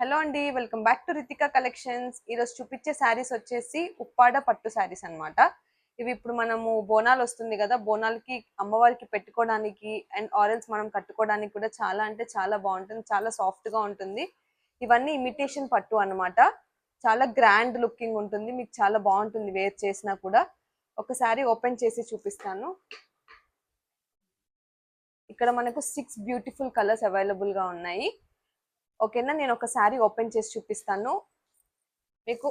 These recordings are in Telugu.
హలో అండి, welcome back to Ritika collections. ఈరోజు చూపించే శారీస్ వచ్చేసి ఉప్పాడ పట్టు శారీస్ అన్నమాట. ఇవి ఇప్పుడు మనము బోనాలు వస్తుంది కదా, బోనాలకి అమ్మవారికి పెట్టుకోవడానికి అండ్ ఆరెల్స్ మనం కట్టుకోవడానికి కూడా చాలా అంటే చాలా బాగుంటుంది, చాలా సాఫ్ట్ గా ఉంటుంది. ఇవన్నీ ఇమిటేషన్ పట్టు అన్నమాట. చాలా గ్రాండ్ లుకింగ్ ఉంటుంది, మీకు చాలా బాగుంటుంది వేర్ చేసినా కూడా. ఒకసారి ఓపెన్ చేసి చూపిస్తాను. ఇక్కడ మనకు 6 బ్యూటిఫుల్ కలర్స్ అవైలబుల్ గా ఉన్నాయి. ఓకేనా, నేను ఒక శారీ ఓపెన్ చేసి చూపిస్తాను మీకు.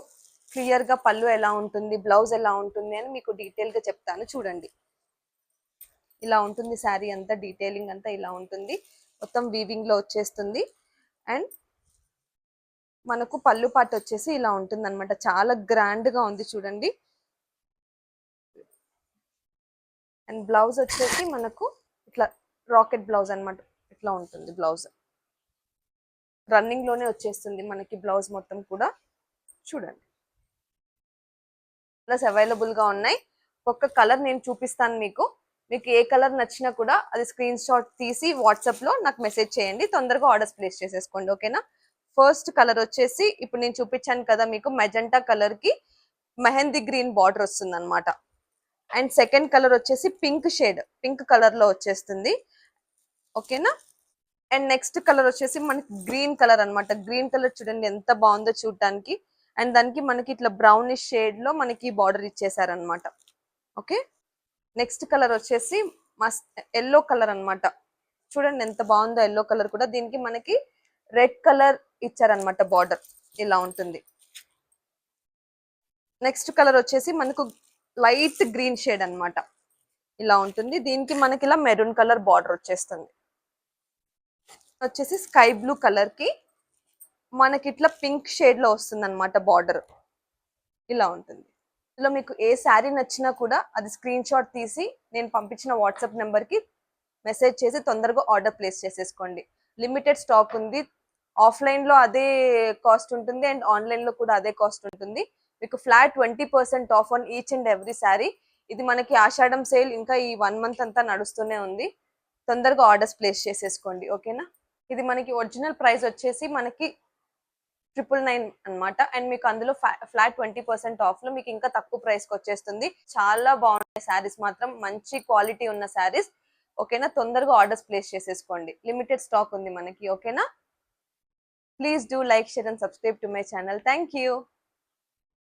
క్లియర్ గా పళ్ళు ఎలా ఉంటుంది, బ్లౌజ్ ఎలా ఉంటుంది అని మీకు డీటెయిల్ గా చెప్తాను. చూడండి, ఇలా ఉంటుంది శారీ అంతా, డీటెయిలింగ్ అంతా ఇలా ఉంటుంది. మొత్తం వీవింగ్ లో వచ్చేస్తుంది. అండ్ మనకు పళ్ళు పాటు వచ్చేసి ఇలా ఉంటుంది అనమాట. చాలా గ్రాండ్ గా ఉంది చూడండి. అండ్ బ్లౌజ్ వచ్చేసి మనకు ఇట్లా రాకెట్ బ్లౌజ్ అనమాట. ఇట్లా ఉంటుంది బ్లౌజ్. రన్నింగ్ లోనే వచ్చేస్తుంది మనకి బ్లౌజ్ మొత్తం కూడా. చూడండి, కలర్స్ అవైలబుల్ గా ఉన్నాయి. ఒక్క కలర్ నేను చూపిస్తాను మీకు. మీకు ఏ కలర్ నచ్చినా కూడా అది స్క్రీన్ షాట్ తీసి వాట్సాప్ లో నాకు మెసేజ్ చేయండి. తొందరగా ఆర్డర్స్ ప్లేస్ చేసేసుకోండి. ఓకేనా. ఫస్ట్ కలర్ వచ్చేసి ఇప్పుడు నేను చూపించాను కదా మీకు, మెజెంటా కలర్ కి మెహందీ గ్రీన్ బార్డర్ వస్తుంది అనమాట. అండ్ సెకండ్ కలర్ వచ్చేసి పింక్ షేడ్, పింక్ కలర్ లో వచ్చేస్తుంది. ఓకేనా. అండ్ నెక్స్ట్ కలర్ వచ్చేసి మనకి గ్రీన్ కలర్ అనమాట. గ్రీన్ కలర్ చూడండి ఎంత బాగుందో చూడటానికి. అండ్ దానికి మనకి ఇట్లా బ్రౌనిష్ షేడ్ లో మనకి బార్డర్ ఇచ్చేసారనమాట. ఓకే. నెక్స్ట్ కలర్ వచ్చేసి మస్ట్ ఎల్లో కలర్ అనమాట. చూడండి ఎంత బాగుందో ఎల్లో కలర్ కూడా. దీనికి మనకి రెడ్ కలర్ ఇచ్చారనమాట బార్డర్. ఇలా ఉంటుంది. నెక్స్ట్ కలర్ వచ్చేసి మనకు లైట్ గ్రీన్ షేడ్ అనమాట. ఇలా ఉంటుంది. దీనికి మనకి ఇలా మెరూన్ కలర్ బార్డర్ వచ్చేస్తుంది. వచ్చేసి స్కై బ్లూ కలర్ కి మనకి ఇట్లా పింక్ షేడ్ లో వస్తుంది అనమాట బార్డర్. ఇలా ఉంటుంది. ఇందులో మీకు ఏ శారీ నచ్చినా కూడా అది స్క్రీన్ షాట్ తీసి నేను పంపించిన వాట్సాప్ నెంబర్ కి మెసేజ్ చేసి తొందరగా ఆర్డర్ ప్లేస్ చేసేసుకోండి. లిమిటెడ్ స్టాక్ ఉంది. ఆఫ్లైన్ లో అదే కాస్ట్ ఉంటుంది అండ్ ఆన్లైన్ లో కూడా అదే కాస్ట్ ఉంటుంది. మీకు flat 20% of on each and every sari. ఇది మనకి ఆషాఢం సేల్ ఇంకా ఈ 1 మంత్ అంతా నడుస్తూనే ఉంది. తొందరగా ఆర్డర్స్ ప్లేస్ చేసేసుకోండి. ఓకేనా. ఇది మనకి ఒరిజినల్ ప్రైస్ వచ్చేసి మనకి 999 అనమాట. అండ్ మీకు అందులో ఫ్లాట్ 20% ఆఫ్ లో మీకు ఇంకా తక్కువ ప్రైస్ కి వచ్చేస్తుంది. చాలా బాగున్నాయి శారీస్ మాత్రం, మంచి క్వాలిటీ ఉన్న శారీస్. ఓకేనా. తొందరగా ఆర్డర్స్ ప్లేస్ చేసేసుకోండి. లిమిటెడ్ స్టాక్ ఉంది మనకి. ఓకేనా. Please do like, share and subscribe to my channel. Thank you.